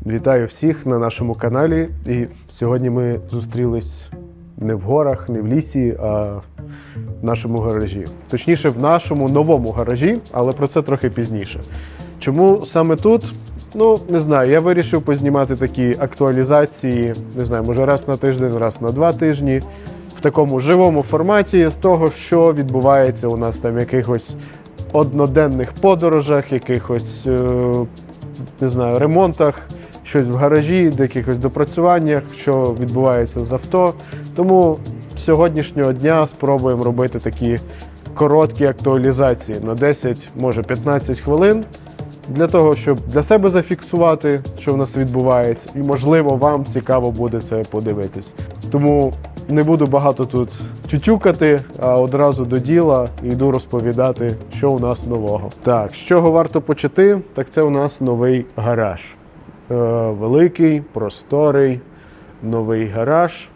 Вітаю всіх на нашому каналі. І сьогодні ми зустрілись не в горах, не в лісі, а в нашому гаражі. Точніше, в нашому новому гаражі, але про це трохи пізніше. Чому саме тут? Ну, не знаю, я вирішив познімати такі актуалізації, не знаю, може раз на тиждень, раз на 2 тижні, в такому живому форматі з того, що відбувається у нас там в якихось одноденних подорожах, якихось, не знаю, ремонтах, щось в гаражі, якихось допрацюваннях, що відбувається з авто. Тому з сьогоднішнього дня спробуємо робити такі короткі актуалізації на 10, може 15 хвилин, для того, щоб для себе зафіксувати, що в нас відбувається, і, можливо, вам цікаво буде це подивитись. Тому не буду багато тут тютюкати, а одразу до діла йду розповідати, що у нас нового. Так, з чого варто почати, так це у нас новий гараж. Великий, просторий, новий гараж.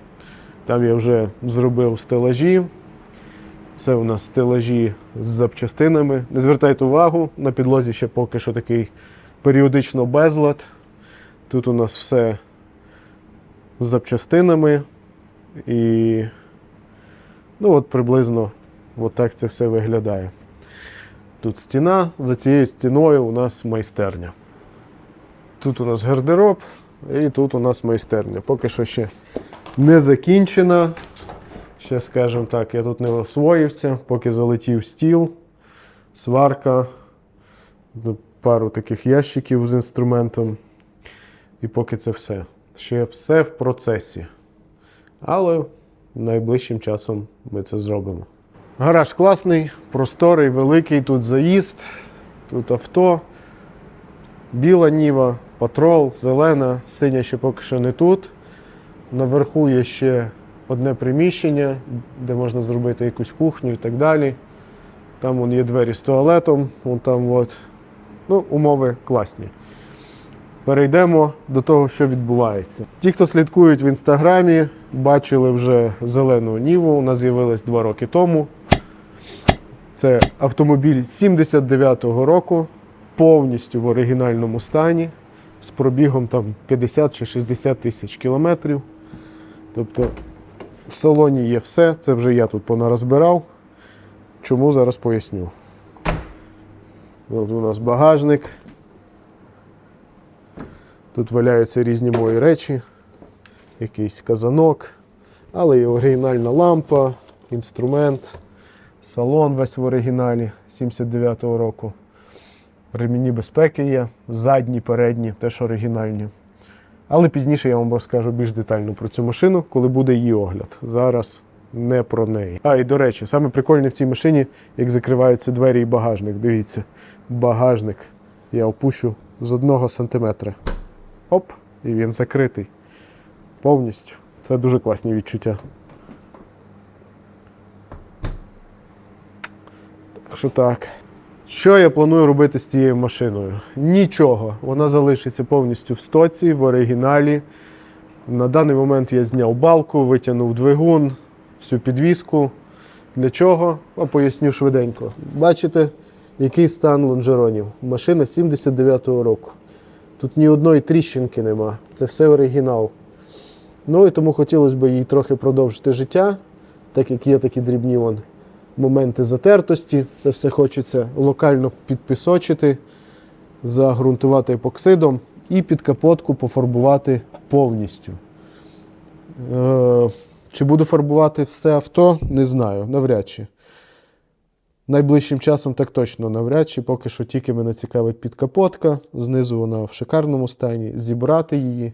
Там я вже зробив стелажі. Це у нас стелажі з запчастинами. Не звертайте увагу, на підлозі ще поки що такий періодично безлад. Тут у нас все з запчастинами. І ну от приблизно от так це все виглядає. Тут стіна, за цією стіною у нас майстерня. Тут у нас гардероб і тут у нас майстерня. Поки що ще не закінчена. Ще, скажімо так, я тут не освоївся, поки залетів стіл, сварка, пару таких ящиків з інструментом. І поки це все. Ще все в процесі. Але найближчим часом ми це зробимо. Гараж класний, просторий, великий, тут заїзд, тут авто, біла Ніва, патрол, зелена, синя ще поки що не тут. Наверху є ще одне приміщення, де можна зробити якусь кухню і так далі. Там вон є двері з туалетом, вон там от. Ну, умови класні. Перейдемо до того, що відбувається. Ті, хто слідкують в інстаграмі, бачили вже зелену Ніву, вона з'явилась 2 роки тому. Це автомобіль 79-го року, повністю в оригінальному стані, з пробігом там 50 чи 60 тисяч кілометрів. Тобто в салоні є все, це вже я тут понарозбирав. Чому, зараз поясню. От у нас багажник. Тут валяються різні мої речі, якийсь казанок, але і оригінальна лампа, інструмент, салон весь в оригіналі 79-го року. Ремені безпеки є, задні, передні, теж оригінальні. Але пізніше я вам розкажу більш детально про цю машину, коли буде її огляд. Зараз не про неї. А, і до речі, саме прикольне в цій машині, як закриваються двері і багажник. Дивіться, багажник я опущу з 1 сантиметра. Оп, і він закритий. Повністю. Це дуже класні відчуття. Так що так. Що я планую робити з цією машиною? Нічого. Вона залишиться повністю в стоці, в оригіналі. На даний момент я зняв балку, витягнув двигун, всю підвіску. Для чого? Поясню швиденько. Бачите, який стан лонжеронів? Машина 79-го року. Тут ні одної тріщинки нема. Це все оригінал. Ну і тому хотілося б їй трохи продовжити життя, так як є такі дрібні моменти затертості. Це все хочеться локально підпісочити, загрунтувати епоксидом і під капотку пофарбувати повністю. Чи буду фарбувати все авто? Не знаю, навряд чи. Найближчим часом так точно навряд чи, поки що тільки мене цікавить підкапотка, знизу вона в шикарному стані, зібрати її,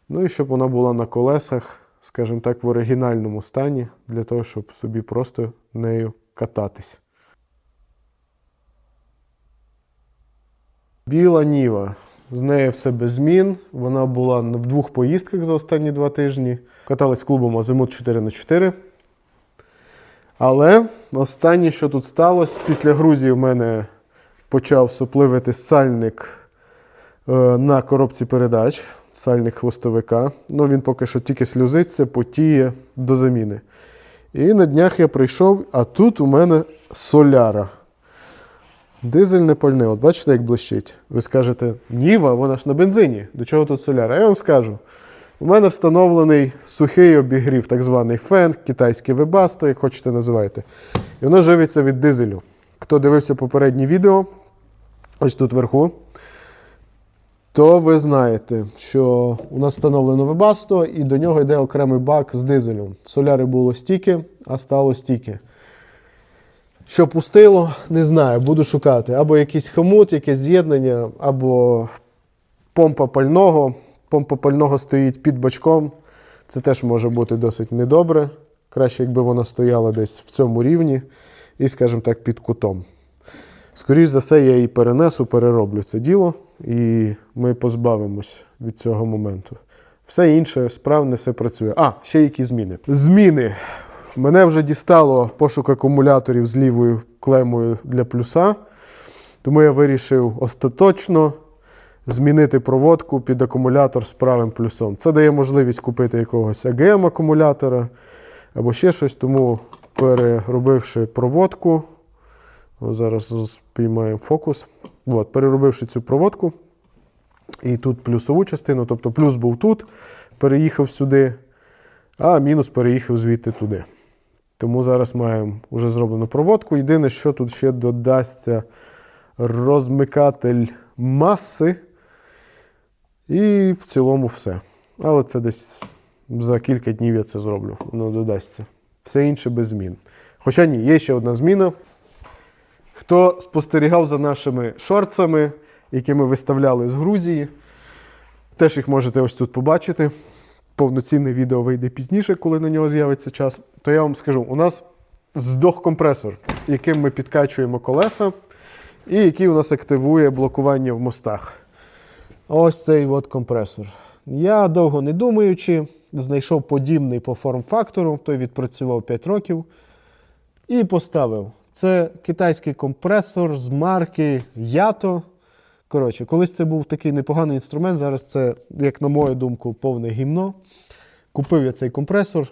ну і щоб вона була на колесах, скажімо так, в оригінальному стані, для того, щоб собі просто нею кататись. Біла Ніва. З нею все без змін. Вона була в 2 поїздках за останні 2 тижні. Катались клубом Азимут 4х4. Але останнє, що тут сталося, після Грузії в мене почав сопливити сальник на коробці передач, сальник хвостовика. Ну, він поки що тільки сльозиться, потіє до заміни. І на днях я прийшов, а тут у мене соляра. Дизельне пальне, от бачите, як блищить? Ви скажете, Ніва, вона ж на бензині, до чого тут соляр? А я вам скажу, у мене встановлений сухий обігрів, так званий фен, китайське вебасто, як хочете називайте. І воно живиться від дизелю. Хто дивився попереднє відео, ось тут вверху, то ви знаєте, що у нас встановлено вебасто і до нього йде окремий бак з дизелем. Соляри було стільки, а стало стільки. Що пустило, не знаю, буду шукати. Або якийсь хомут, якесь з'єднання, або помпа пального. Помпа пального стоїть під бачком. Це теж може бути досить недобре. Краще, якби вона стояла десь в цьому рівні і, скажімо так, під кутом. Скоріше за все, я її перенесу, перероблю це діло, і ми позбавимось від цього моменту. Все інше справне, все працює. Ще які зміни. Зміни. Мене вже дістало пошук акумуляторів з лівою клемою для плюса, тому я вирішив остаточно змінити проводку під акумулятор з правим плюсом. Це дає можливість купити якогось АГМ-акумулятора або ще щось, тому переробивши проводку, зараз спіймаємо фокус, переробивши цю проводку, і тут плюсову частину, тобто плюс був тут, переїхав сюди, а мінус переїхав звідти туди. Тому зараз маємо вже зроблену проводку. Єдине, що тут ще додасться розмикатель маси. І в цілому все. Але це десь за кілька днів я це зроблю. Воно додасться. Все інше без змін. Хоча ні, є ще одна зміна. Хто спостерігав за нашими шорцами, які ми виставляли з Грузії, теж їх можете ось тут побачити. Повноцінне відео вийде пізніше, коли на нього з'явиться час. То я вам скажу, у нас здох компресор, яким ми підкачуємо колеса, і який у нас активує блокування в мостах. Ось цей от компресор. Я довго не думаючи, знайшов подібний по форм-фактору, той відпрацював 5 років, і поставив. Це китайський компресор з марки Yato. Коротше, колись це був такий непоганий інструмент, зараз це, як на мою думку, повне гімно. Купив я цей компресор,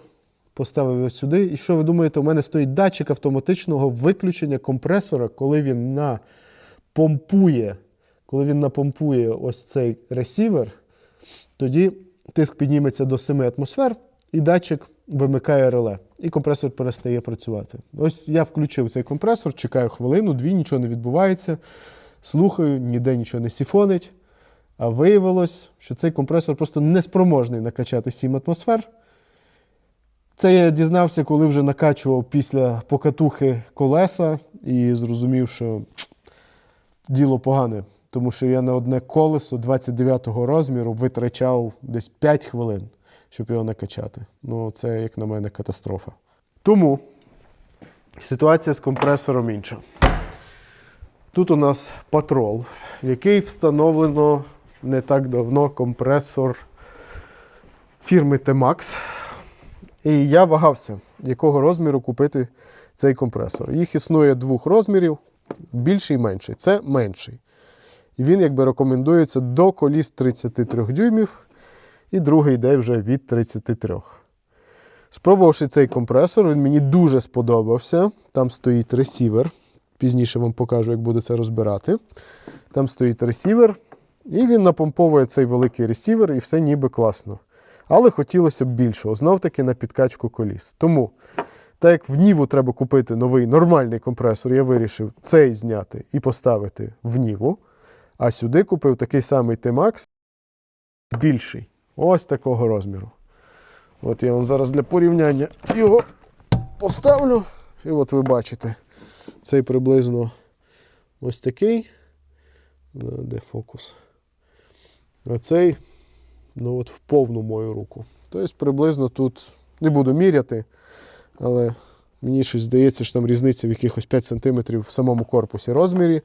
поставив його сюди. І що ви думаєте, у мене стоїть датчик автоматичного виключення компресора, коли він напомпує ось цей ресівер, тоді тиск підніметься до 7 атмосфер, і датчик вимикає реле. І компресор перестає працювати. Ось я включив цей компресор, чекаю хвилину-дві, нічого не відбувається. Слухаю, ніде нічого не сіфонить. А виявилось, що цей компресор просто неспроможний накачати 7 атмосфер. Це я дізнався, коли вже накачував після покатухи колеса і зрозумів, що діло погане. Тому що я на одне колесо 29-го розміру витрачав десь 5 хвилин, щоб його накачати. Ну, це, як на мене, катастрофа. Тому ситуація з компресором інша. Тут у нас Patrol, в який встановлено не так давно компресор фірми T-Max. І я вагався, якого розміру купити цей компресор. Їх існує 2 розмірів, більший і менший. Це менший. І він якби рекомендується до коліс 33 дюймів, і другий йде вже від 33. Спробувавши цей компресор, він мені дуже сподобався. Там стоїть ресівер. Пізніше вам покажу, як буду це розбирати. Там стоїть ресівер, і він напомповує цей великий ресівер, і все ніби класно. Але хотілося б більшого, знов-таки на підкачку коліс. Тому, так як в Ніву треба купити новий нормальний компресор, я вирішив цей зняти і поставити в Ніву. А сюди купив такий самий T-Max, більший. Ось такого розміру. От я вам зараз для порівняння його поставлю. І от ви бачите, цей приблизно ось такий. Де фокус? А цей, ну от в повну мою руку. Тобто приблизно тут, не буду міряти, але мені щось здається, що там різниця в якихось 5 см в самому корпусі розмірі.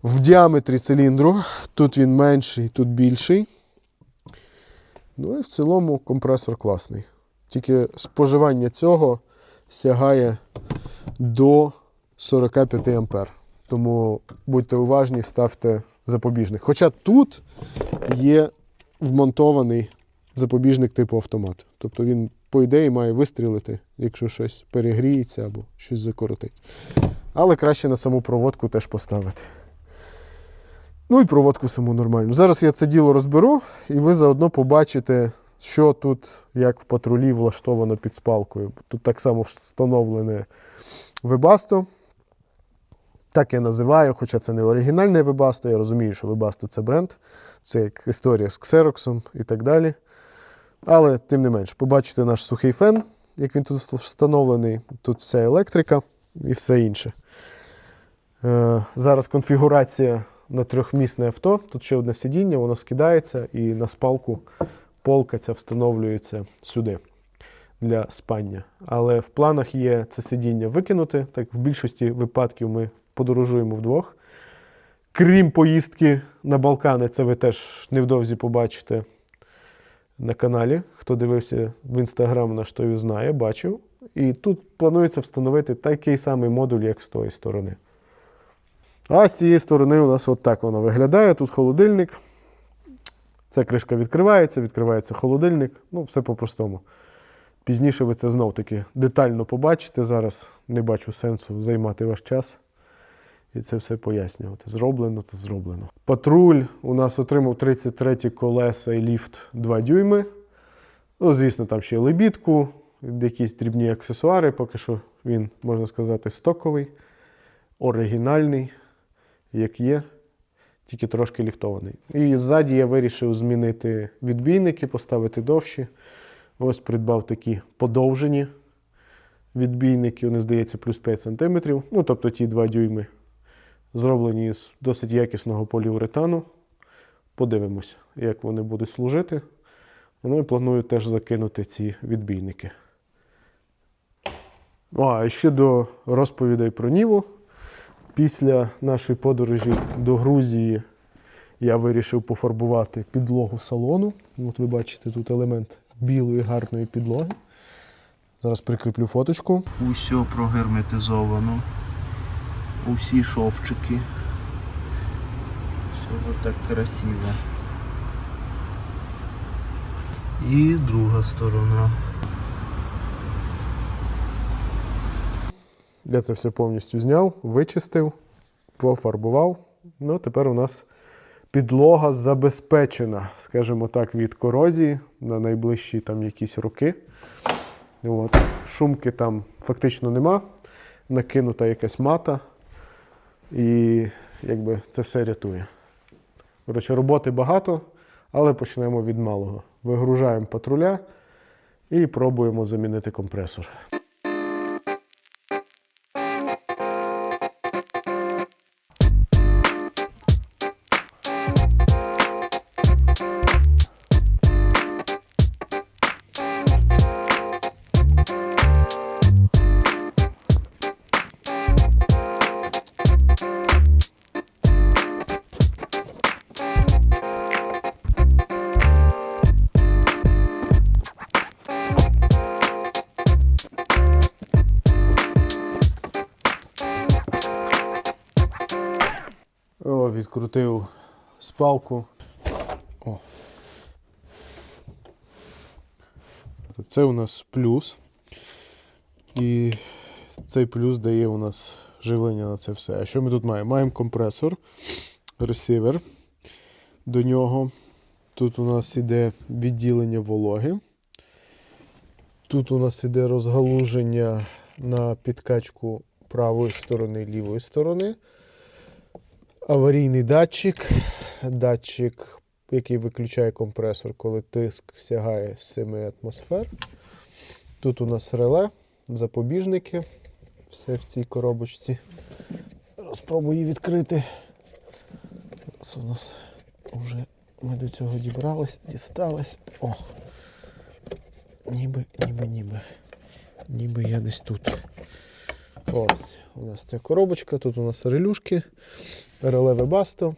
В діаметрі циліндру, тут він менший, тут більший. Ну і в цілому компресор класний. Тільки споживання цього сягає до 45 ампер. Тому будьте уважні, ставте запобіжник. Хоча тут є вмонтований запобіжник типу автомат. Тобто він, по ідеї, має вистрілити, якщо щось перегріється або щось закоротить. Але краще на саму проводку теж поставити. Ну і проводку саму нормальну. Зараз я це діло розберу, і ви заодно побачите, що тут, як в патрулі, влаштовано під спалкою. Тут так само встановлене Webasto. Так я називаю, хоча це не оригінальне Webasto. Я розумію, що Webasto – це бренд. Це як історія з Xerox і так далі. Але, тим не менш, побачите наш сухий фен, як він тут встановлений. Тут вся електрика і все інше. Зараз конфігурація на трьохмісне авто. Тут ще одне сидіння, воно скидається і на спалку полка ця встановлюється сюди для спання. Але в планах є це сидіння викинути. Так, в більшості випадків ми подорожуємо вдвох. Крім поїздки на Балкани, це ви теж невдовзі побачите на каналі. Хто дивився в Instagram наш, той знає, бачив. І тут планується встановити такий самий модуль, як з тої сторони. А з цієї сторони у нас от так воно виглядає. Тут холодильник. Ця кришка відкривається холодильник. Ну, все по-простому. Пізніше ви це знов-таки детально побачите. Зараз не бачу сенсу займати ваш час і це все пояснювати. Зроблено, то зроблено. Патруль у нас отримав 33 колеса і ліфт 2 дюйми. Ну, звісно, там ще лебідку, якісь дрібні аксесуари. Поки що він, можна сказати, стоковий, оригінальний, як є, тільки трошки ліфтований. І ззаді я вирішив змінити відбійники, поставити довші. Ось придбав такі подовжені відбійники, вони, здається, плюс 5 см. Ну, тобто ті 2 дюйми. Зроблені з досить якісного поліуретану. Подивимось, як вони будуть служити. Ну і планую теж закинути ці відбійники. А ще до розповідей про Ніву. Після нашої подорожі до Грузії я вирішив пофарбувати підлогу салону. От ви бачите тут елемент білої гарної підлоги. Зараз прикріплю фоточку. Усьо прогерметизовано. Усі шовчики. Все так красиво. І друга сторона. Я це все повністю зняв, вичистив, пофарбував. Ну, тепер у нас підлога забезпечена, скажімо так, від корозії на найближчі там якісь роки. От. Шумки там фактично нема. Накинута якась мата. І якби це все рятує. Коротше, роботи багато, але почнемо від малого. Вигружаємо патруля і пробуємо замінити компресор. О, відкрутив спалку. О. Це у нас плюс. І цей плюс дає у нас живлення на це все. А що ми тут маємо? Маємо компресор, ресивер до нього. Тут у нас іде відділення вологи. Тут у нас іде розгалуження на підкачку правої сторони, лівої сторони. Аварійний датчик, який виключає компресор, коли тиск сягає 7 атмосфер. Тут у нас реле, запобіжники, все в цій коробочці. Спробую її відкрити. Ось у нас вже ми до цього дістались. О! Ніби я десь тут. Ось у нас ця коробочка, тут у нас релюшки. Реле Webasto,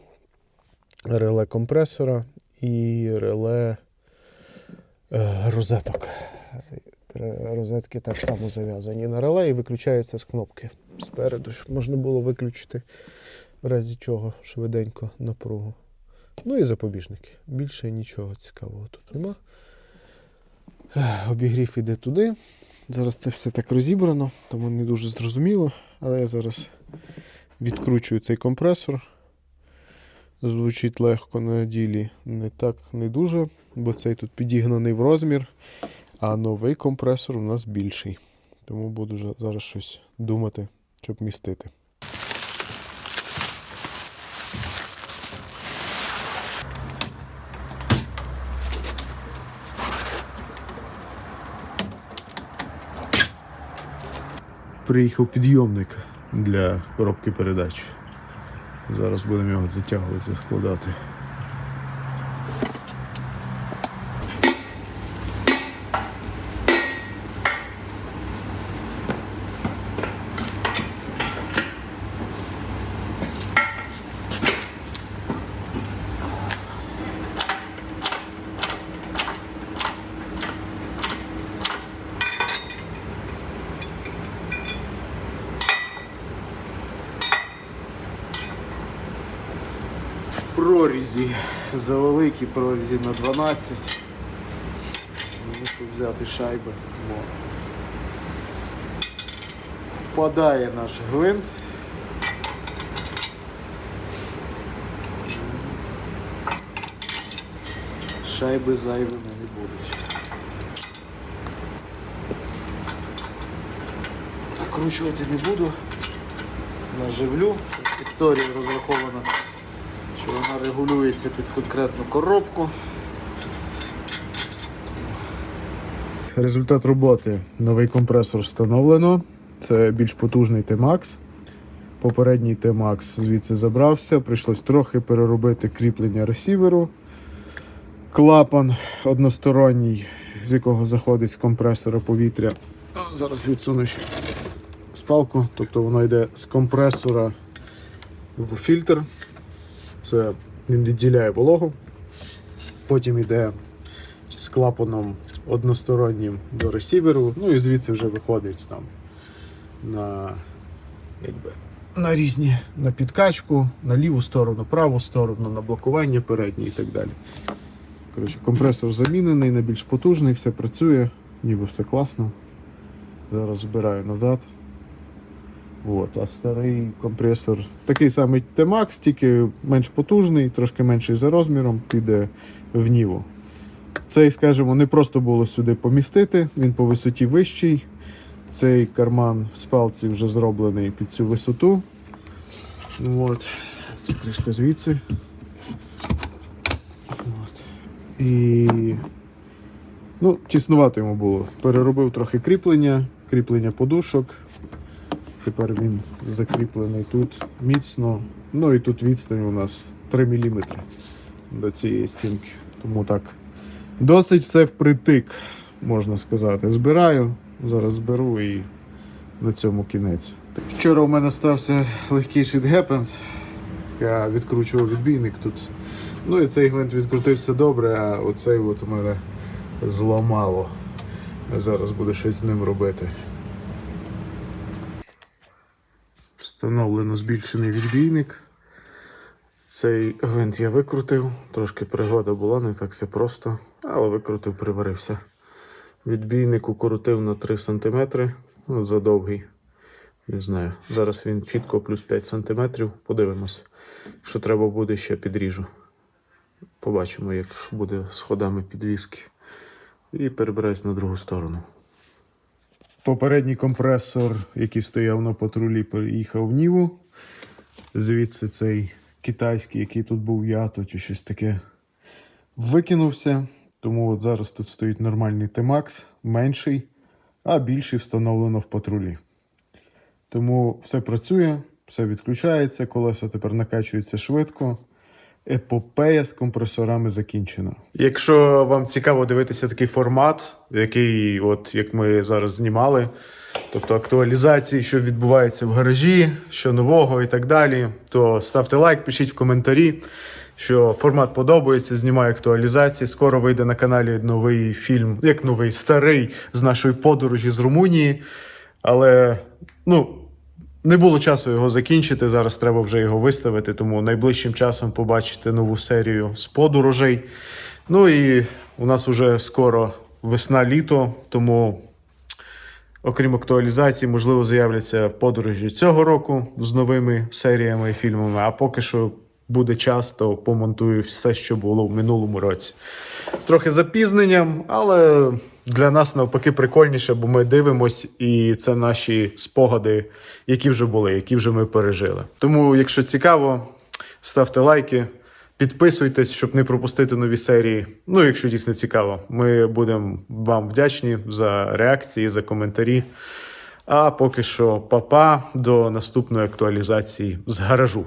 реле компресора і реле розеток. Розетки так само зав'язані на реле і виключаються з кнопки спереду, щоб можна було виключити в разі чого швиденько напругу. Ну і запобіжники. Більше нічого цікавого тут нема. Обігрів іде туди. Зараз це все так розібрано, тому не дуже зрозуміло, але я зараз Відкручую цей компресор. Звучить легко на ділі, не дуже, бо цей тут підігнаний в розмір, а новий компресор у нас більший. Тому буду зараз щось думати, щоб містити. Приїхав підйомник для коробки передач. Зараз будемо його затягувати, складати. Прорізі, завеликі прорізі на 12. Мушу взяти шайби, бо впадає наш гвинт. Шайби зайвими не будуть. Закручувати не буду. Наживлю. Історія розрахована, що вона регулюється під конкретну коробку. Результат роботи. Новий компресор встановлено. Це більш потужний T-Max. Попередній T-Max звідси забрався. Прийшлось трохи переробити кріплення ресіверу. Клапан односторонній, з якого заходить з компресора повітря. Зараз відсуну ще спалку. Тобто воно йде з компресора в фільтр. Це він відділяє вологу. Потім йде з клапаном одностороннім до ресіверу. Ну і звідси вже виходить там на різні, на підкачку, на ліву сторону, праву сторону, на блокування переднє і так далі. Коротше, компресор замінений на більш потужний, все працює, ніби все класно. Зараз збираю назад. От, а старий компресор такий самий T-Max, тільки менш потужний, трошки менший за розміром, піде в Ніву. Цей, скажімо, не просто було сюди помістити, він по висоті вищий. Цей карман в спалці вже зроблений під цю висоту. От. Це кришка звідси. От. І тіснувато йому було. Переробив трохи кріплення подушок. Тепер він закріплений тут міцно. Ну і тут відстань у нас 3 мм до цієї стінки. Тому так, досить все впритик, можна сказати. Збираю, зараз зберу і на цьому кінець. Вчора у мене стався легкий shit happens. Я відкручував відбійник тут. Ну і цей гвинт відкрутився добре, а оцей от у мене зламало. Зараз буду щось з ним робити. Встановлено збільшений відбійник. Цей гвинт я викрутив, трошки пригода була, не так все просто, але викрутив, приварився. Відбійник укоротив на 3 см, задовгий, не знаю. Зараз він чітко плюс 5 см, подивимось. Якщо треба буде, ще підріжу. Побачимо, як буде з ходами підвіски. І перебираюсь на другу сторону. Попередній компресор, який стояв на патрулі, переїхав в Ніву. Звідси цей китайський, який тут був ято чи щось таке, викинувся. Тому от зараз тут стоїть нормальний T-Max, менший, а більший встановлено в патрулі. Тому все працює, все відключається, колеса тепер накачуються швидко. Епопея з компресорами закінчена. Якщо вам цікаво дивитися такий формат, який, от як ми зараз знімали, тобто актуалізації, що відбувається в гаражі, що нового і так далі, то ставте лайк, пишіть в коментарі, що формат подобається, знімаю актуалізації. Скоро вийде на каналі новий фільм, як новий, старий, з нашої подорожі з Румунії. Але, не було часу його закінчити, зараз треба вже його виставити, тому найближчим часом побачите нову серію з подорожей. Ну і у нас уже скоро весна-літо, тому Окрім актуалізації, можливо, з'являться подорожі цього року з новими серіями і фільмами, а поки що буде час, то помонтую все, що було в минулому році. Трохи з запізненням, але для нас навпаки прикольніше, бо ми дивимось, і це наші спогади, які вже були, які вже ми пережили. Тому, якщо цікаво, ставте лайки, підписуйтесь, щоб не пропустити нові серії. Ну, якщо дійсно цікаво, ми будемо вам вдячні за реакції, за коментарі. А поки що, па-па, до наступної актуалізації з гаражу.